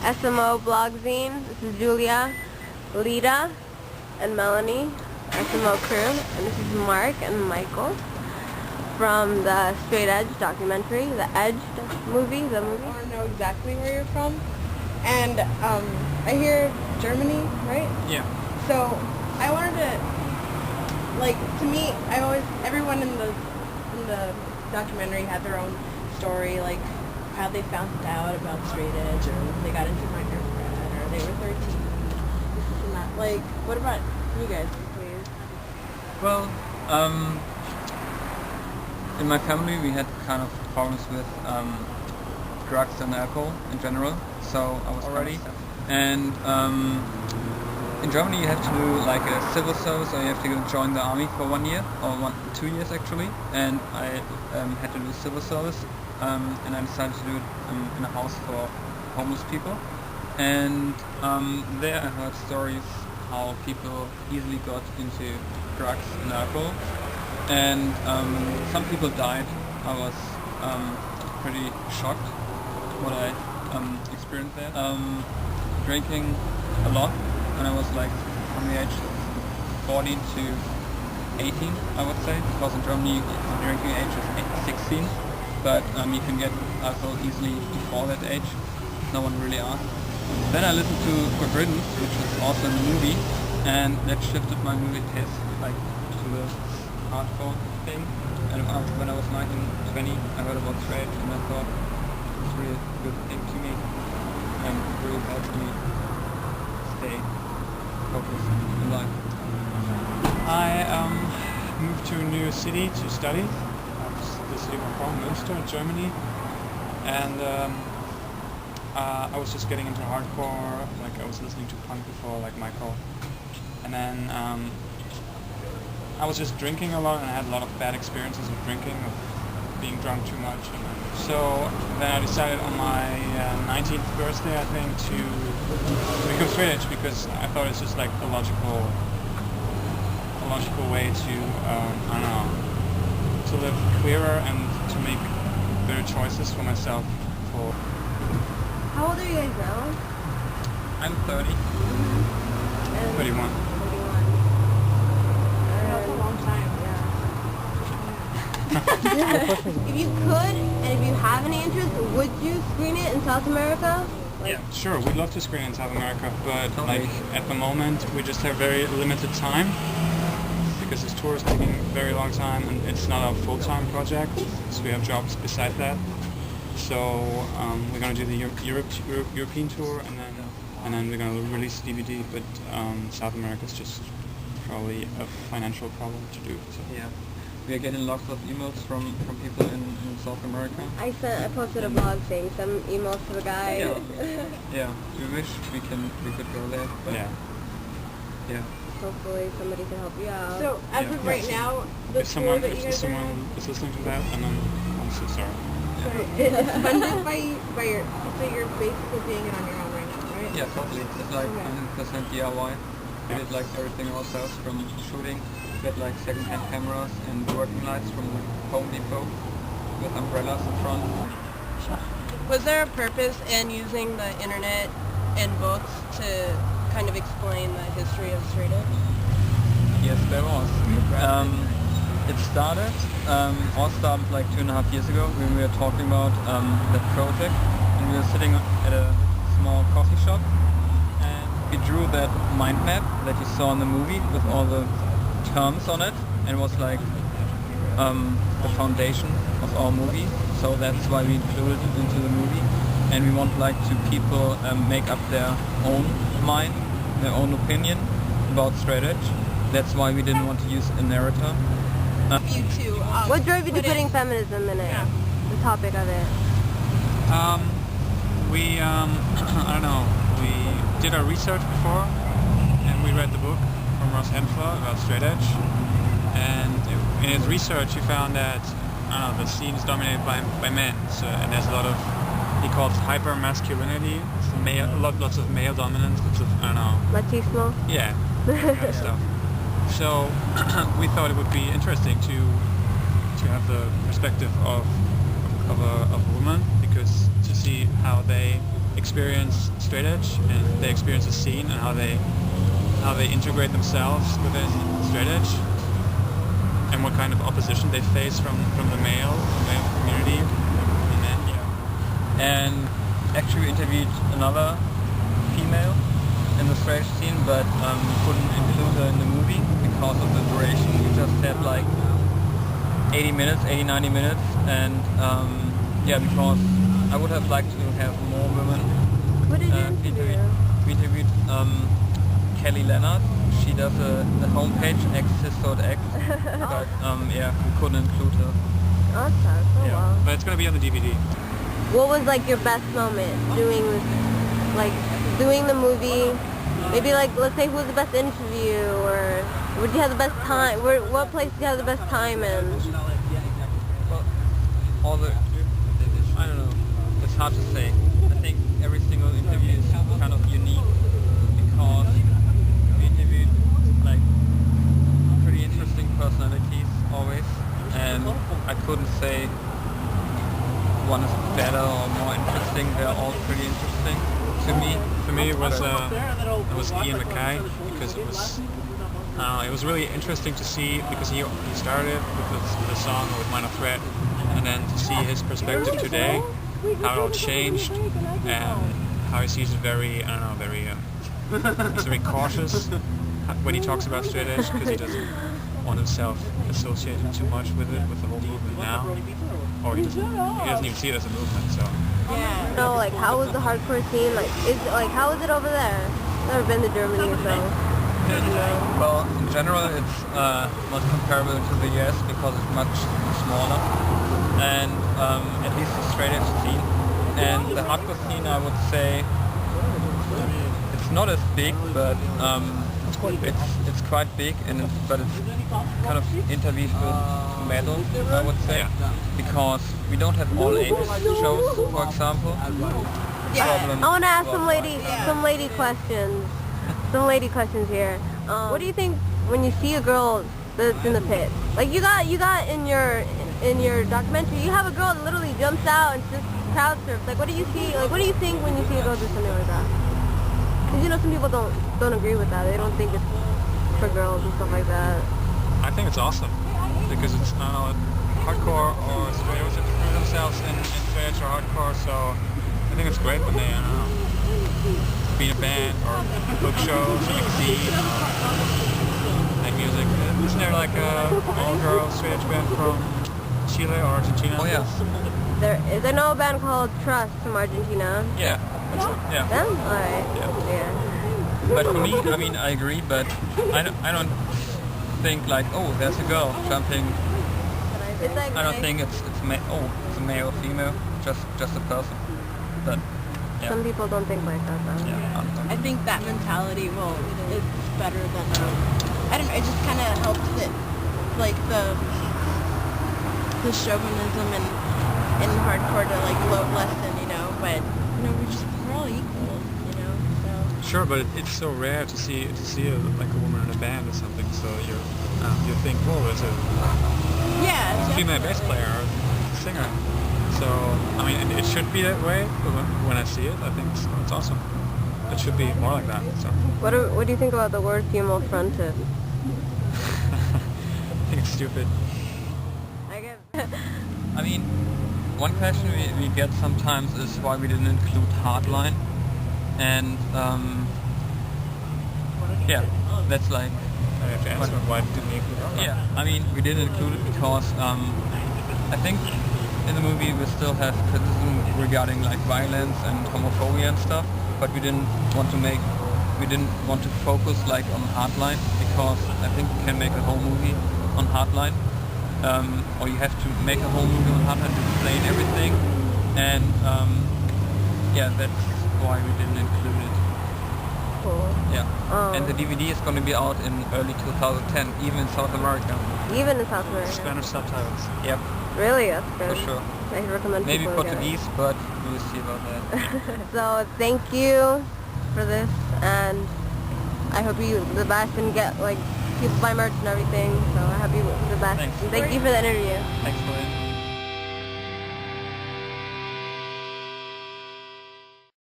SMO blog zine. This is Julia, Lita, and Melanie, SMO crew. And this is Mark and Michael from the Straight Edge documentary, the Edge movie, the movie. I want to know exactly where you're from. And I hear Germany, right? Yeah. So I wanted to, to me, everyone in the documentary had their own story, like how they found out about straight edge, or they got into minor threat, or they were 13, this and that. Like, what about you guys, please? Well, in my family we had kind of problems with drugs and alcohol in general, so I was already. And in Germany you have to do like a civil service, or you have to join the army for 1 year, or 2 years actually. And I had to do civil service, and I decided to do it in a house for homeless people. And there I heard stories how people easily got into drugs and alcohol, and some people died. I was pretty shocked what I experienced there. Drinking a lot when I was like from the age of 14 to 18, I would say, because in Germany the drinking age is 16, but you can get alcohol easily before that age. No one really asked. Then I listened to Good Riddance, which was also in the movie, and that shifted my movie taste like to the hardcore thing. And when I was 19, 20, I heard about straight edge, and I thought it's really a good thing to me, and it really helped me stay focused in life. I moved to a new city to study. The city of Münster in Germany, and I was just getting into hardcore. Like I was listening to punk before, like Michael, and then I was just drinking a lot, and I had a lot of bad experiences of drinking, of being drunk too much. So then I decided on my 19th birthday, I think, to become straight edge, because I thought it's just like a logical way to I don't know, to live clearer and to make better choices for myself. How old are you guys now? I'm 30. And 31. 31. That's a long time. If you could, and if you have any interest, would you screen it in South America? Yeah, sure. We'd love to screen in South America, but like at the moment we just have very limited time, because this tour is taking a very long time, and it's not a full-time project, so we have jobs beside that. So we're going to do the European tour, and then we're going to release the DVD. But South America is just probably a financial problem to do. So. Yeah, we are getting lots of emails from people in South America. I posted a blog saying some emails to the guy. Yeah, we wish we could go there. But yeah. Hopefully somebody can help you out. So as of right now, the If tour that you if guys are someone on, is listening to that, and I'm so sorry. it's funded by your, so you're basically doing it on your own right now, right? Yeah, totally. It's like 100% DIY. We did like everything ourselves, from shooting. We had like second-hand cameras and working lights from like Home Depot with umbrellas in front. Was there a purpose in using the internet and books to kind of explain the history of straight edge? Yes, there was. It started, all started like 2.5 years ago when we were talking about that project, and we were sitting at a small coffee shop, and we drew that mind map that you saw in the movie with all the terms on it, and it was like the foundation of our movie. So that's why we included it into the movie, and we want like to people make up their own mind, their own opinion about straight edge. That's why we didn't want to use a narrator. You two. What drove you to putting feminism in it? Yeah. The topic of it. We I don't know. We did our research before, and we read the book from Ross Hensler about straight edge. And in his research, he found that the scene is dominated by men. So, and there's a lot of, he calls hyper masculinity. Lots of male dominance. Lots of Machismo. Yeah, that kind of stuff. So we thought it would be interesting to have the perspective of a woman, because to see how they experience straight edge, and they experience the scene and how they integrate themselves within straight edge, and what kind of opposition they face from the male community. And then, And actually we interviewed another female in the straight edge scene, but we couldn't include her in the movie because of the duration. We just had like 80 minutes, 90 minutes, and because I would have liked to have more women. What did you interview? We interviewed Kelly Leonard. She does the homepage X.X, but we couldn't include her. Awesome. Oh wow. But it's going to be on the DVD. What was like your best moment doing this, like doing the movie? Maybe like, let's say, who was the best interview, or where did you have the best time? What place did you have the best time in? Well, I don't know. It's hard to say. I think every single interview is kind of unique because we interviewed like pretty interesting personalities always, and I couldn't say one is better or more interesting. They're all pretty interesting to me. For me, it was Ian MacKaye, because it was really interesting to see, because he started with the song with Minor Threat, and then to see his perspective today, how it all changed, and how he sees it very he's very cautious when he talks about straight edge, because he doesn't want himself associated too much with it, with the whole movement now, or he doesn't even see it as a movement. So Yeah. No, like how was the hardcore scene? How is it over there? Never been to Germany or so. Well, in general, it's not comparable to the US because it's much smaller, and at least the straight edge scene. And the hardcore scene, I would say, it's not as big, but it's quite big, but it's kind of interweaved with metal, I would say, because we don't have all age shows, for example. I want to ask some lady questions. Some lady questions here. What do you think when you see a girl that's in the pit? Like you got in your documentary, you have a girl that literally jumps out and just crowd surfs. Like what do you see? Like what do you think when you see a girl do something like that? Because some people don't agree with that. They don't think it's for girls and stuff like that. I think it's awesome, because it's hardcore or straight edge through themselves in straight edge or hardcore. So I think it's great when they be in a band or book shows and you can see like music. Isn't there like a all-girl straight edge band from Chile or Argentina? Oh yeah. Is there no band called Trust from Argentina? Yeah. Yeah. Them? Alright. Yeah. But for me, I mean, I agree, but I don't think like, oh, there's a girl jumping. It's like, I don't think it's a male or female, just a person. But yeah. Some people don't think like that though. Yeah. I think that mentality is better than I don't know. It just kind of helps it, like the chauvinism and hardcore to like lessen, But we're all equal, So Sure, but it's so rare to see a woman in a band or something. So you think, whoa, there's a female bass player or singer. So I mean, it should be that way. But when I see it, I think it's awesome. It should be more like that. So. What do you think about the word female fronted? I think it's stupid. I mean, one question we get sometimes is why we didn't include Hardline, and that's like. I have to answer why didn't you include Hardline? Yeah, I mean, we didn't include it because I think in the movie we still have criticism regarding like violence and homophobia and stuff, but we didn't want to focus like on Hardline, because I think you can make a whole movie on Hardline, or you have to make a whole movie on Hardline to explain everything, and that's why we didn't include it. Cool. Yeah, and the DVD is going to be out in early 2010, even in South America. Even in South America. Spanish subtitles. Yep. Really? That's good. For sure. I recommend Maybe people to get it. Portuguese, but we'll see about that. So thank you for this, and I hope you the best and get people buy merch and everything. So I hope you the best. Thanks. And thank you for the interview. Thanks for it.